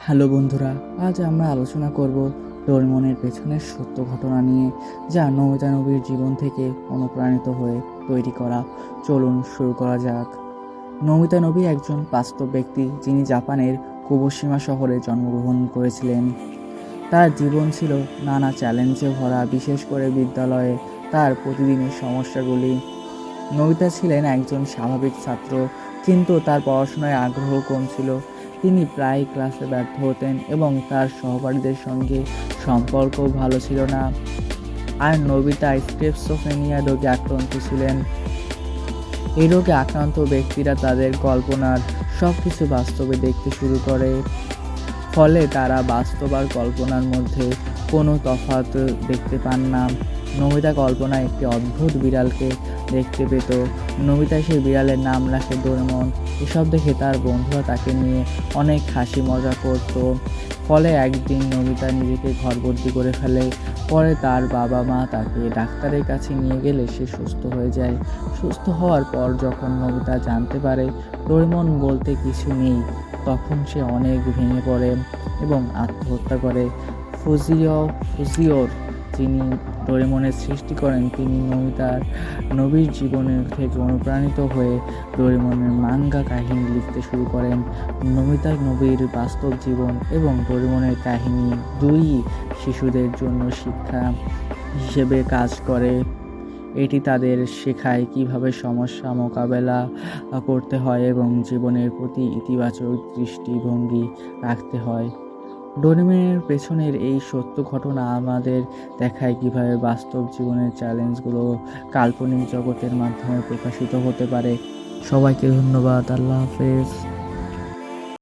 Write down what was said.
Hello বন্ধুরা, আজ আমরা আলোচনা করব ডোরেমনের পেছনের সত্য ঘটনা নিয়ে, যা নোবিতা নবীর জীবন থেকে অনুপ্রাণিত হয়ে তৈরি করা। চলুন শুরু করা যাক। নোবিতা নবী একজন বাস্তব ব্যক্তি, যিনি জাপানের কুবোশিমা শহরে জন্মগ্রহণ করেছিলেন। তার জীবন ছিল নানা চ্যালেঞ্জে ভরা, বিশেষ করে বিদ্যালয়ে তার প্রতিদিনের সমস্যাগুলি। নোবিতা ছিলেন একজন স্বাভাবিক ছাত্র, কিন্তু তার পড়াশোনায় আগ্রহ কম ছিল। তিনি প্রায় ক্লাসে ব্যর্থ হতেন এবং তার সহপাঠীদের সঙ্গে সম্পর্ক ভালো ছিল না। আর নোবিতা স্কিজোফ্রেনিয়া রোগে আক্রান্ত ছিলেন। এই রোগে আক্রান্ত ব্যক্তিরা তাদের কল্পনার সব কিছু বাস্তবে দেখতে শুরু করে, ফলে তারা বাস্তব আর কল্পনার মধ্যে কোনো তফাৎ দেখতে পান না। নোবিতা কল্পনায় একটি অদ্ভুত বিড়ালকে দেখতে পেত। নোবিতা সেই বিড়ালের নাম রাখে ডোরেমন। এসব দেখে তার বন্ধুরা তাকে নিয়ে অনেক হাসি মজা করত। ফলে একদিন নোবিতা নিজেকে ঘরবন্দি করে ফেলে। পরে তার বাবা মা তাকে ডাক্তারের কাছে নিয়ে গেলে সে সুস্থ হয়ে যায়। সুস্থ হওয়ার পর যখন নোবিতা জানতে পারে ডোরেমন বলতে কিছু নেই, তখন সে অনেক ভেঙে পড়ে এবং আত্মহত্যা করে। ফুজিওর, যিনি ডোরেমনের সৃষ্টি করেন, তিনি নবীর জীবনের থেকে অনুপ্রাণিত হয়ে ডোরেমনের মাঙ্গা কাহিনী লিখতে শুরু করেন। নোবিতা নবীর বাস্তব জীবন এবং ডোরেমনের কাহিনী দুই শিশুদের জন্য শিক্ষা হিসেবে কাজ করে। এটি তাদের শেখায় কিভাবে সমস্যা মোকাবেলা করতে হয় এবং জীবনের প্রতি ইতিবাচক দৃষ্টিভঙ্গি রাখতে হয়। ডোরেমনের পেছনের এই সত্য ঘটনা আমাদের দেখায় কিভাবে বাস্তব জীবনের চ্যালেঞ্জগুলো কাল্পনিক জগতের মাধ্যমে প্রকাশিত হতে পারে। সবাইকে ধন্যবাদ। আল্লাহ হাফেজ।